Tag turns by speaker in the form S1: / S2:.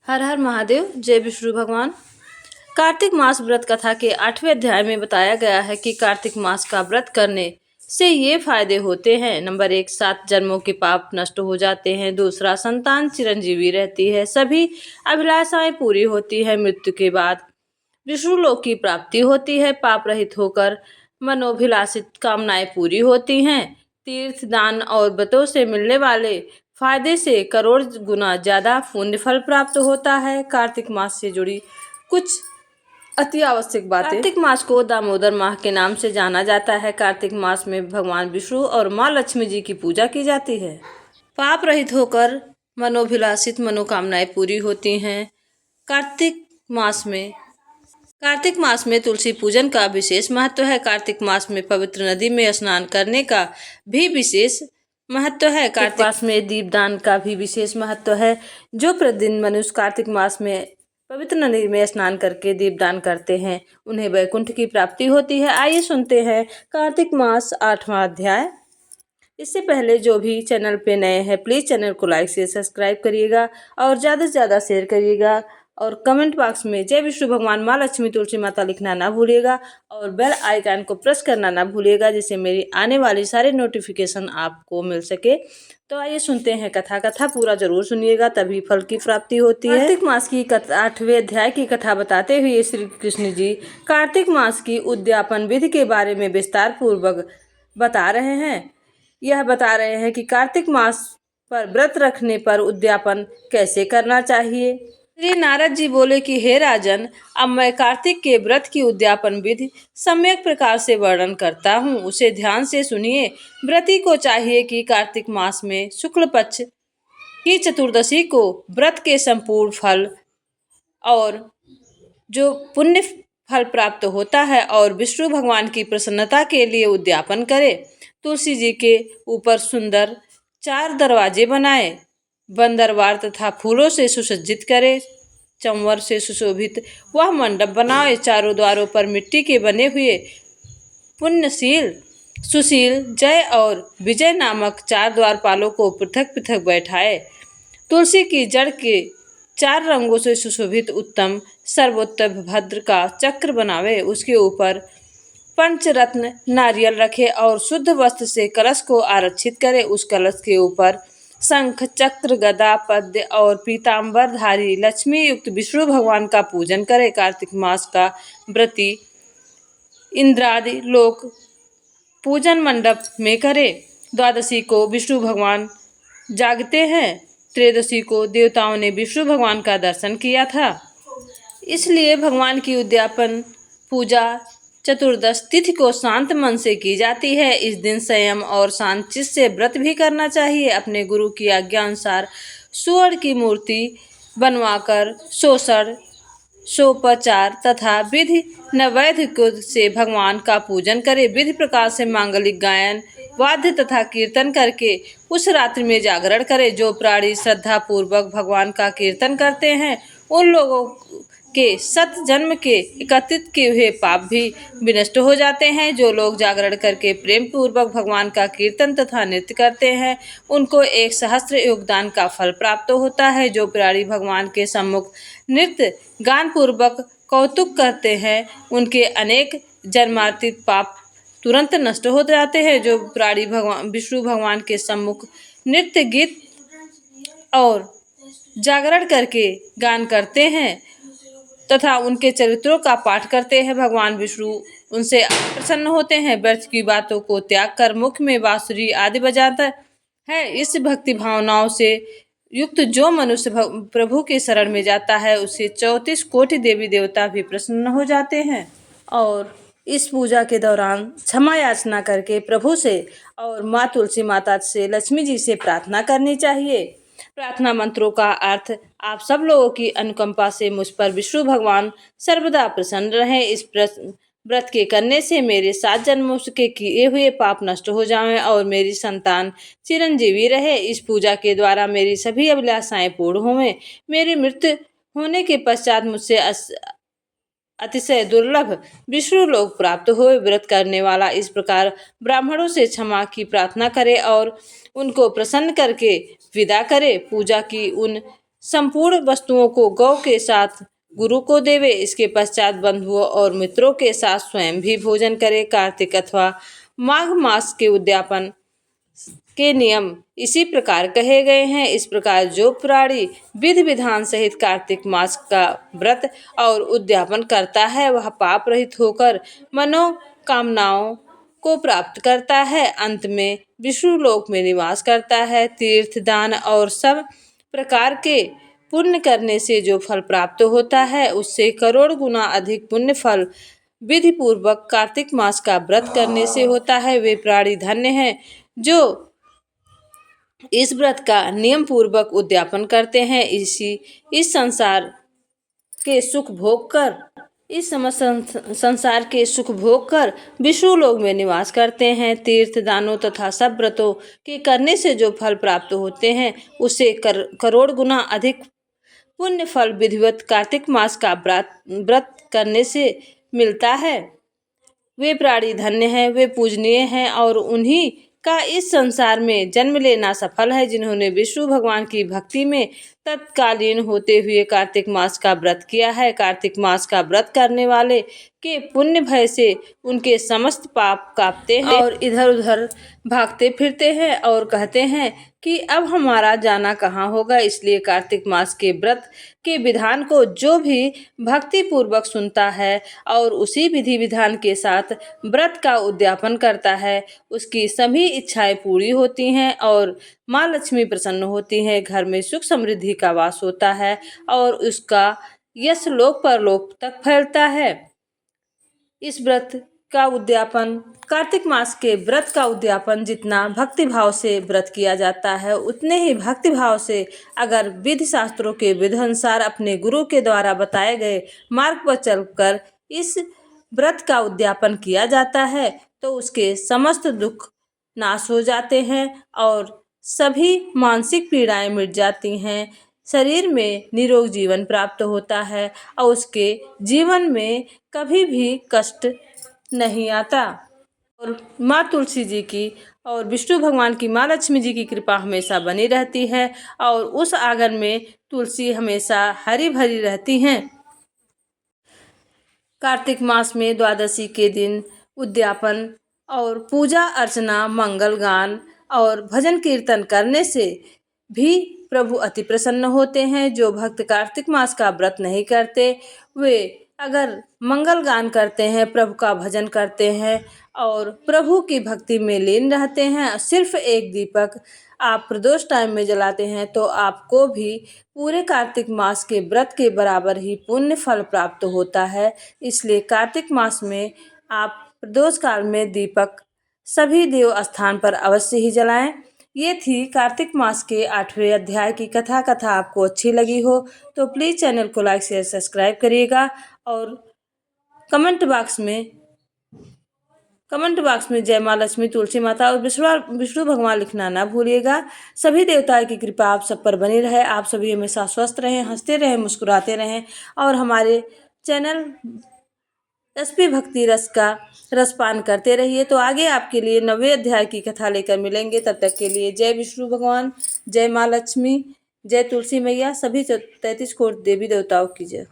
S1: हर हर महादेव। जय विष्णु भगवान। कार्तिक मास व्रत कथा के 8वें अध्याय में बताया गया है कि कार्तिक मास का व्रत करने से ये फायदे होते हैं। नंबर 1, 7 जन्मों के पाप नष्ट हो जाते हैं। दूसरा, संतान चिरंजीवी रहती है। सभी अभिलाषाएं पूरी होती है। मृत्यु के बाद विष्णु लोक की प्राप्ति होती है। पाप रहित होकर मनोभिलाषित कामनाएं पूरी होती हैं। तीर्थ, दान और व्रतों से मिलने वाले फायदे से करोड़ गुना ज्यादा पुण्य फल प्राप्त होता है। कार्तिक मास से जुड़ी कुछ अति आवश्यक बातें। कार्तिक मास को दामोदर माह के नाम से जाना जाता है। कार्तिक मास में भगवान विष्णु और माँ लक्ष्मी जी की पूजा की जाती है। पाप रहित होकर मनोभिलाषित मनोकामनाएं पूरी होती हैं। कार्तिक मास में तुलसी पूजन का विशेष महत्व है। कार्तिक मास में पवित्र नदी में स्नान करने का भी विशेष महत्व है। कार्तिक मास में दीपदान का भी विशेष महत्व है। जो प्रतिदिन मनुष्य कार्तिक मास में पवित्र नदी में स्नान करके दीपदान करते हैं, उन्हें वैकुंठ की प्राप्ति होती है। आइए सुनते हैं कार्तिक मास 8वां अध्याय। इससे पहले जो भी चैनल पे नए हैं, प्लीज चैनल को लाइक से सब्सक्राइब करिएगा और ज़्यादा से ज़्यादा शेयर करिएगा और कमेंट बॉक्स में जय विष्णु भगवान, माँ लक्ष्मी, तुलसी माता लिखना ना भूलिएगा और बेल आइकन को प्रेस करना ना भूलिएगा, जिससे मेरी आने वाली सारी नोटिफिकेशन आपको मिल सके। तो आइए सुनते हैं कथा पूरा जरूर सुनिएगा, तभी फल की प्राप्ति होती है। कार्तिक मास की 8वें अध्याय की कथा बताते हुए श्री कृष्ण जी कार्तिक मास की उद्यापन विधि के बारे में विस्तार पूर्वक बता रहे हैं। यह बता रहे हैं कि कार्तिक मास पर व्रत रखने पर उद्यापन कैसे करना चाहिए। श्री नारद जी बोले कि हे राजन, अब मैं कार्तिक के व्रत की उद्यापन विधि सम्यक प्रकार से वर्णन करता हूँ, उसे ध्यान से सुनिए। व्रती को चाहिए कि कार्तिक मास में शुक्ल पक्ष की चतुर्दशी को व्रत के संपूर्ण फल और जो पुण्य फल प्राप्त होता है और विष्णु भगवान की प्रसन्नता के लिए उद्यापन करे। तुलसी जी के ऊपर सुंदर 4 दरवाजे बनाए, वन दरबार तथा फूलों से सुसज्जित करे। चंवर से सुशोभित वह मंडप बनाए। चारों द्वारों पर मिट्टी के बने हुए पुण्यशील, सुशील, जय और विजय नामक 4 द्वारपालों को पृथक पृथक बैठाए। तुलसी की जड़ के 4 रंगों से सुशोभित उत्तम सर्वोत्तम भद्र का चक्र बनावे। उसके ऊपर पंचरत्न नारियल रखे और शुद्ध वस्त्र से कलश को आरक्षित करे। उस कलश के ऊपर शंख, चक्र, गदा, पद्य और पीताम्बर धारी लक्ष्मी युक्त विष्णु भगवान का पूजन करे। कार्तिक मास का व्रती इंद्रादि लोक पूजन मंडप में करे। द्वादशी को विष्णु भगवान जागते हैं। त्रयोदशी को देवताओं ने विष्णु भगवान का दर्शन किया था, इसलिए भगवान की उद्यापन पूजा चतुर्दश तिथि को शांत मन से की जाती है। इस दिन संयम और शांत चित्त से व्रत भी करना चाहिए। अपने गुरु की आज्ञा अनुसार स्वर्ण की मूर्ति बनवाकर षोडशोपचार तथा विधि नैवेद्य से भगवान का पूजन करे। विधि प्रकार से मांगलिक गायन, वाद्य तथा कीर्तन करके उस रात्रि में जागरण करे। जो प्राणी श्रद्धा पूर्वक भगवान का कीर्तन करते हैं, उन लोगों के 7 जन्म के एकत्रित किए हुए पाप भी विनष्ट हो जाते हैं। जो लोग जागरण करके प्रेम पूर्वक भगवान का कीर्तन तथा नृत्य करते हैं, उनको 1 सहस्त्र योगदान का फल प्राप्त होता है। जो प्राणी भगवान के सम्मुख नृत्य गान पूर्वक कौतुक करते हैं, उनके अनेक जन्मार्जित पाप तुरंत नष्ट हो जाते हैं। जो प्राणी विष्णु भगवान के सम्मुख नृत्य, गीत और जागरण करके गान करते हैं तथा उनके चरित्रों का पाठ करते हैं, भगवान विष्णु उनसे प्रसन्न होते हैं। व्यर्थ की बातों को त्याग कर मुख में बांसुरी आदि बजाता है। इस भक्ति भावनाओं से युक्त जो मनुष्य प्रभु के शरण में जाता है, उसे 34 कोटि देवी देवता भी प्रसन्न हो जाते हैं। और इस पूजा के दौरान क्षमा याचना करके प्रभु से और माँ तुलसी माता से, लक्ष्मी जी से प्रार्थना करनी चाहिए। प्रार्थना मंत्रों का अर्थ, आप सब लोगों की अनुकंपा से मुझ पर विष्णु भगवान सर्वदा प्रसन्न रहें। इस व्रत के करने से मेरे 7 जन्मों के किए हुए पाप नष्ट हो जाएं और मेरी संतान चिरंजीवी रहे। इस पूजा के द्वारा मेरी सभी अभिलाषाएं पूर्ण हों। मेरी मृत्यु होने के पश्चात मुझसे अतिशय दुर्लभ विष्णु लोक प्राप्त हो। व्रत करने वाला इस प्रकार ब्राह्मणों से क्षमा की प्रार्थना करे और उनको प्रसन्न करके विदा करे। पूजा की उन संपूर्ण वस्तुओं को गौ के साथ गुरु को देवे। इसके पश्चात बंधुओं और मित्रों के साथ स्वयं भी भोजन करे। कार्तिक अथवा माघ मास के उद्यापन के नियम इसी प्रकार कहे गए हैं। इस प्रकार जो प्राणी विधि विधान सहित कार्तिक मास का व्रत और उद्यापन करता है वह पाप रहित होकर मनोकामनाओं को प्राप्त करता है। अंत में विष्णु लोक में निवास करता है। तीर्थ दान और सब प्रकार के पुण्य करने से जो फल प्राप्त होता है उससे करोड़ गुना अधिक पुण्य फल विधि पूर्वक कार्तिक मास का व्रत करने से होता है। वे प्राणी धन्य हैं जो इस व्रत का नियम पूर्वक उद्यापन करते हैं। इस संसार के सुख भोग कर इस संसार के सुख भोग कर विष्णु लोक में निवास करते हैं। तीर्थ दानों तथा सब व्रतों के करने से जो फल प्राप्त होते हैं उससे करोड़ गुना अधिक पुण्य फल विधिवत कार्तिक मास का व्रत करने से मिलता है। वे प्राणी धन्य हैं, वे पूजनीय हैं और उन्हीं का इस संसार में जन्म लेना सफल है जिन्होंने विष्णु भगवान की भक्ति में तत्कालीन होते हुए कार्तिक मास का व्रत किया है। कार्तिक मास का व्रत करने वाले के पुण्य भय से उनके समस्त पाप कांपते हैं और इधर उधर भागते फिरते हैं और कहते हैं कि अब हमारा जाना कहाँ होगा। इसलिए कार्तिक मास के व्रत के विधान को जो भी भक्ति पूर्वक सुनता है और उसी विधि विधान के साथ व्रत का उद्यापन करता है उसकी सभी इच्छाएं पूरी होती हैं और माँ लक्ष्मी प्रसन्न होती हैं। घर में सुख समृद्धि का वास होता है और उसका यश लोक परलोक तक फैलता है। इस व्रत का उद्यापन कार्तिक मास के व्रत का उद्यापन जितना भक्ति भाव से व्रत किया जाता है उतने ही भक्ति भाव से अगर विधि शास्त्रों के विधि अनुसार अपने गुरु के द्वारा बताए गए मार्ग पर चलकर इस व्रत का उद्यापन किया जाता है तो उसके समस्त दुख नाश हो जाते हैं और सभी मानसिक पीड़ाएं मिट जाती हैं। शरीर में निरोग जीवन प्राप्त होता है और उसके जीवन में कभी भी कष्ट नहीं आता। और माँ तुलसी जी की और विष्णु भगवान की माँ लक्ष्मी जी की कृपा हमेशा बनी रहती है और उस आंगन में तुलसी हमेशा हरी भरी रहती हैं। कार्तिक मास में द्वादशी के दिन उद्यापन और पूजा अर्चना मंगल गान और भजन कीर्तन करने से भी प्रभु अति प्रसन्न होते हैं। जो भक्त कार्तिक मास का व्रत नहीं करते वे अगर मंगल गान करते हैं, प्रभु का भजन करते हैं और प्रभु की भक्ति में लीन रहते हैं, सिर्फ एक दीपक आप प्रदोष टाइम में जलाते हैं तो आपको भी पूरे कार्तिक मास के व्रत के बराबर ही पुण्य फल प्राप्त होता है। इसलिए कार्तिक मास में आप प्रदोष काल में दीपक सभी देव स्थान पर अवश्य ही जलाएं। ये थी कार्तिक मास के 8वें अध्याय की कथा। आपको अच्छी लगी हो तो प्लीज़ चैनल को लाइक शेयर सब्सक्राइब करिएगा और कमेंट बॉक्स में जय माँ लक्ष्मी, तुलसी माता और विष्णु भगवान लिखना ना भूलिएगा। सभी देवताओं की कृपा आप सब पर बनी रहे। आप सभी हमेशा स्वस्थ रहें, हंसते रहें, मुस्कुराते रहें और हमारे चैनल एसपी भक्ति रस का रसपान करते रहिए। तो आगे आपके लिए 9वें अध्याय की कथा लेकर मिलेंगे। तब तक के लिए जय विष्णु भगवान, जय माँ लक्ष्मी, जय तुलसी मैया, सभी 33 कोटि देवी देवताओं की जय।